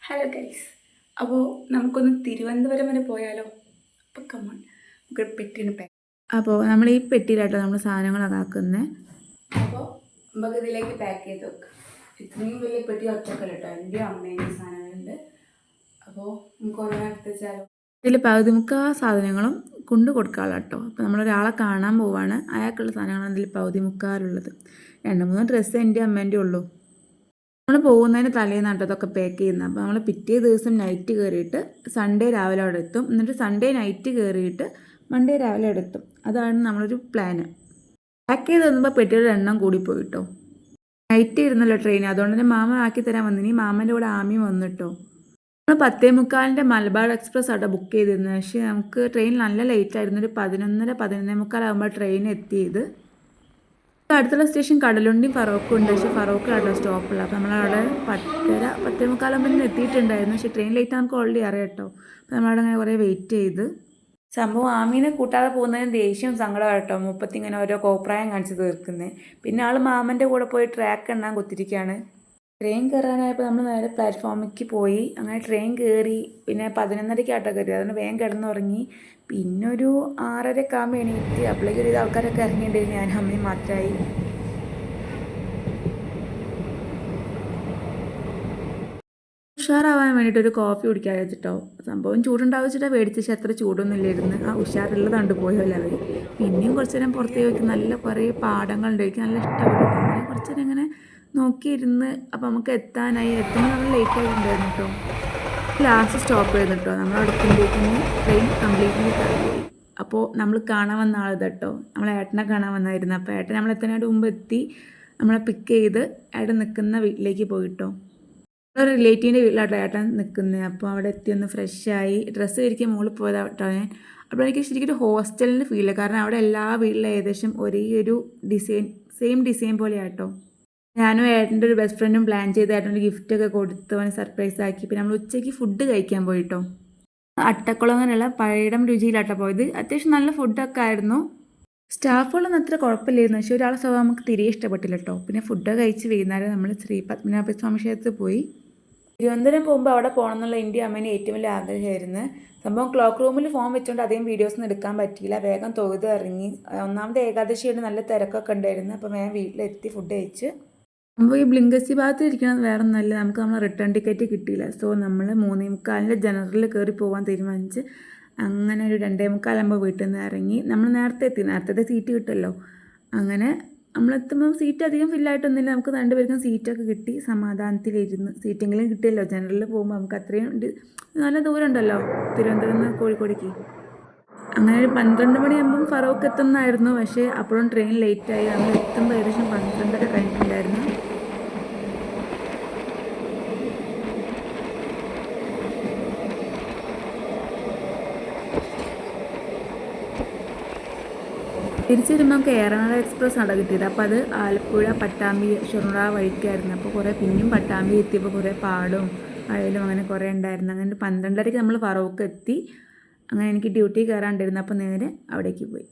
Hello guys, അപ്പോൾ നമുക്കൊന്ന് തിരുവനന്തപുരം വരെ പോയാലോ? അപ്പോൾ കമ്മൺ നമുക്കൊരു പെട്ടിന് പാക്ക്. അപ്പോൾ നമ്മൾ ഈ പെട്ടിയിലാട്ടോ നമ്മൾ സാധനങ്ങളൊക്കെ ആക്കുന്നത്. അപ്പോൾ നമുക്ക് ഇതിലേക്ക് പാക്ക് ചെയ്ത് വെക്കാം. ഇത്രയും വലിയ പെട്ടി ഒറ്റക്കല്ല കേട്ടോ, എൻ്റെ അമ്മേൻ്റെ സാധനങ്ങളുണ്ട്. അപ്പോൾ നമുക്ക് ഓരോ എടുത്ത് വെച്ചാലോ. ഇതിൽ പകുതി മുക്കാ സാധനങ്ങളും കൊണ്ട് കൊടുക്കാനുള്ള കേട്ടോ. അപ്പോൾ നമ്മളൊരാളെ കാണാൻ പോവാണ്, അയാൾക്കുള്ള സാധനങ്ങളാണ് ഇതിൽ പകുതി മുക്കാലുള്ളത്. 2-3 ഡ്രസ്സ് എൻ്റെ അമ്മേൻ്റെ ഉള്ളൂ. നമ്മൾ പോകുന്നതിന് തലേന്നാട്ടോ അതൊക്കെ പാക്ക് ചെയ്യുന്നത്. അപ്പോൾ നമ്മൾ പിറ്റേ ദിവസം നൈറ്റ് കയറിയിട്ട് സൺഡേ രാവിലെ അവിടെ എത്തും. എന്നിട്ട് സൺഡേ നൈറ്റ് കയറിയിട്ട് മൺഡേ രാവിലെ അവിടെ എത്തും. അതാണ് നമ്മളൊരു പ്ലാന്. പാക്ക് ചെയ്ത് തന്നുമ്പോൾ പെട്ടിയുടെ എണ്ണം കൂടിപ്പോയി കേട്ടോ. നൈറ്റ് ഇരുന്നല്ലോ ട്രെയിൻ, അതുകൊണ്ട് തന്നെ മാമ ആക്കി തരാൻ വന്നിനി. മാമൻ്റെ കൂടെ ആമിയും വന്നിട്ടോ. നമ്മൾ 10:45 മലബാർ എക്സ്പ്രസ് ആട്ടോ ബുക്ക് ചെയ്തിരുന്നത്. പക്ഷേ നമുക്ക് ട്രെയിൻ നല്ല ലേറ്റ് ആയിരുന്നു. ഒരു 11:30-11:45 ട്രെയിൻ എത്തിയത്. അടുത്തുള്ള സ്റ്റേഷൻ കടലുണ്ടി ഫറോക്കും ഉണ്ട്. പക്ഷേ ഫറോക്കിലാട്ടോ സ്റ്റോപ്പുള്ള. അപ്പോൾ നമ്മളവിടെ 10:45 എത്തിയിട്ടുണ്ടായിരുന്നു. പക്ഷേ ട്രെയിൻ ലേറ്റ് നമുക്ക് ഓൾറെഡി അറിയാം കേട്ടോ. അപ്പോൾ നമ്മളവിടെ അങ്ങനെ കുറേ വെയിറ്റ് ചെയ്ത്. സംഭവം ആമീനെ കൂട്ടാതെ പോകുന്നതിന് ദേഷ്യവും സങ്കടമായിട്ടോ. ഇങ്ങനെ ഓരോ കോപ്രായം കാണിച്ച് തീർക്കുന്നത്. പിന്നെ ആൾ മാമൻ്റെ കൂടെ പോയി ട്രാക്ക് എണ്ണാൻ കുത്തിരിക്കുകയാണ്. ട്രെയിൻ കയറാനായപ്പോൾ നമ്മൾ നേരെ പ്ലാറ്റ്ഫോമിലേക്ക് പോയി. അങ്ങനെ ട്രെയിൻ കയറി. പിന്നെ 11:30 ആട്ടോ കയറി. അതുകൊണ്ട് വേഗം കിടന്നുറങ്ങി. പിന്നെ ഒരു 6:30 എണീറ്റ്. അപ്പോഴേക്കും ഒരു ആൾക്കാരൊക്കെ ഇറങ്ങിയിട്ടുണ്ടെങ്കിൽ ഞാൻ അമ്മയും മാത്രമായി. ഉഷാറാവാൻ വേണ്ടിയിട്ട് ഒരു കോഫി കുടിക്കാൻ വെച്ചിട്ടോ. സംഭവം ചൂടുണ്ടാവിച്ചിട്ടാണ് മേടിച്ച്. അത്ര ചൂടൊന്നും ഇല്ലായിരുന്നു. ആ ഉഷാറുള്ളത് കണ്ടുപോയല്ലോ അവർ. പിന്നെയും കുറച്ച് നേരം പുറത്തേക്ക് നോക്കി നല്ല കുറേ പാടങ്ങളുണ്ട്. എനിക്ക് നല്ല ഇഷ്ടപ്പെട്ടു. അങ്ങനെ കുറച്ച് നേരം ഇങ്ങനെ നോക്കിയിരുന്ന്. അപ്പോൾ നമുക്ക് എത്താനായി. എത്തുമ്പോൾ നമ്മൾ ലേറ്റ് ആയിട്ടുണ്ടായിരുന്നു കേട്ടോ. ലാസ്റ്റ് സ്റ്റോപ്പ് ചെയ്തു കേട്ടോ. നമ്മളവിടെ എത്തുമ്പോഴേക്കും ട്രെയിൻ കംപ്ലീറ്റ്ലി കഴിഞ്ഞു. അപ്പോൾ നമ്മൾ കാണാൻ വന്ന ആൾ കേട്ടോ. നമ്മളെ ഏട്ടനെ കാണാൻ വന്നായിരുന്നു. അപ്പോൾ ഏട്ടൻ നമ്മൾ എത്താനായിട്ട് മുമ്പ് എത്തി. നമ്മളെ പിക്ക് ചെയ്ത് ഏട്ടൻ നിൽക്കുന്ന വീട്ടിലേക്ക് പോയിട്ടോ. ഒരു റിലേറ്റീവിൻ്റെ വീട്ടിലാട്ടോ ഏട്ടൻ നിൽക്കുന്നത്. അപ്പോൾ അവിടെ എത്തി ഒന്ന് ഫ്രഷായി ഡ്രസ്സ് ധരിക്കാൻ മുകളിൽ പോയതാട്ടോ ഞാൻ. അപ്പോൾ എനിക്ക് ശരിക്കും ഒരു ഹോസ്റ്റലിൻ്റെ ഫീൽ. കാരണം അവിടെ എല്ലാ വീട്ടിലും ഏകദേശം ഒരേ ഒരു സെയിം ഡിസൈൻ പോലെയാട്ടോ. ഞാനും ഏട്ടൻ്റെ ഒരു ബെസ്റ്റ് ഫ്രണ്ടും പ്ലാൻ ചെയ്ത് ഏട്ടൻ്റെ ഗിഫ്റ്റൊക്കെ കൊടുത്ത് അവനെ സർപ്രൈസ് ആക്കി. പിന്നെ നമ്മൾ ഉച്ചയ്ക്ക് ഫുഡ് കഴിക്കാൻ പോയിട്ടോ. അട്ടക്കുളങ്ങനെയുള്ള പഴയിടം രുചിയിലാട്ടോ പോയത്. അത്യാവശ്യം നല്ല ഫുഡൊക്കെ ആയിരുന്നു. സ്റ്റാഫുകളൊന്നും അത്ര കുഴപ്പമില്ലായിരുന്നു. പക്ഷേ ഒരാളെ സ്വഭാവം നമുക്ക് തിരികെ ഇഷ്ടപ്പെട്ടില്ല കേട്ടോ. പിന്നെ ഫുഡൊക്കെ കഴിച്ച് വൈകുന്നേരം നമ്മൾ ശ്രീ പത്മനാഭസ്വാമി ക്ഷേത്രത്തിൽ പോയി. തിരുവനന്തപുരം പോകുമ്പോൾ അവിടെ പോകണം എന്നുള്ള എൻ്റെ അമ്മേൻ്റെ ഏറ്റവും വലിയ ആഗ്രഹമായിരുന്നു. സംഭവം ക്ലോക്ക് റൂമിൽ ഫോൺ വെച്ചുകൊണ്ട് അധികം വീഡിയോസൊന്നും എടുക്കാൻ പറ്റിയില്ല. വേഗം തൊഴുത് ഇറങ്ങി. ഒന്നാമത്തെ ഏകാദശിയായിട്ട് നല്ല തിരക്കൊക്കെ ഉണ്ടായിരുന്നു. അപ്പോൾ വേഗം വീട്ടിലെത്തി ഫുഡ് കഴിച്ച്. അപ്പോൾ ഈ ബ്ലിങ്കസി ഭാഗത്ത് ഇരിക്കണത് വേറെ ഒന്നല്ല, നമുക്ക് നമ്മൾ റിട്ടേൺ ടിക്കറ്റ് കിട്ടിയില്ല. സോ നമ്മൾ 3:45 ജനറലിൽ കയറി പോകാൻ തീരുമാനിച്ച്. അങ്ങനെ ഒരു 2:45 വീട്ടിൽ നിന്ന് ഇറങ്ങി. നമ്മൾ നേരത്തെ സീറ്റ് കിട്ടുമല്ലോ. അങ്ങനെ നമ്മളെത്തുമ്പോൾ സീറ്റ് അധികം ഫില്ലായിട്ടൊന്നുമില്ല. നമുക്ക് 2 പേർക്കും സീറ്റൊക്കെ കിട്ടി. സമാധാനത്തിലിരുന്ന് സീറ്റെങ്കിലും കിട്ടിയല്ലോ. ജനറലിൽ പോകുമ്പോൾ നമുക്ക് അത്രയും നല്ല ദൂരം ഉണ്ടല്ലോ തിരുവനന്തപുരം നിന്ന് കോഴിക്കോടേക്ക്. അങ്ങനെ ഒരു 12 മണിയാകുമ്പം ഫറോക്ക് എത്തുന്നതായിരുന്നു. പക്ഷേ അപ്പോഴും ട്രെയിൻ ലേറ്റായി. നമ്മൾ എത്തുമ്പോൾ ഏകദേശം 12:30 കഴിഞ്ഞിട്ടുണ്ടായിരുന്നു. തിരിച്ചു വരുമ്പോൾ നമുക്ക് ഏറനാട് എക്സ്പ്രസ് ആണ് കിട്ടിയത്. അപ്പോൾ അത് ആലപ്പുഴ പട്ടാമ്പി ഷൊർണൂർ വഴിക്കായിരുന്നു. അപ്പോൾ കുറേ പിന്നെയും പട്ടാമ്പി എത്തിയപ്പോൾ കുറേ പാടും വയലും അങ്ങനെ കുറേ ഉണ്ടായിരുന്നു. അങ്ങനെ 12:30 നമ്മൾ ഫറോക്ക് എത്തി. അങ്ങനെ എനിക്ക് ഡ്യൂട്ടി കയറാണ്ടിരുന്നു. അപ്പോൾ നേരെ അവിടേക്ക് പോയി.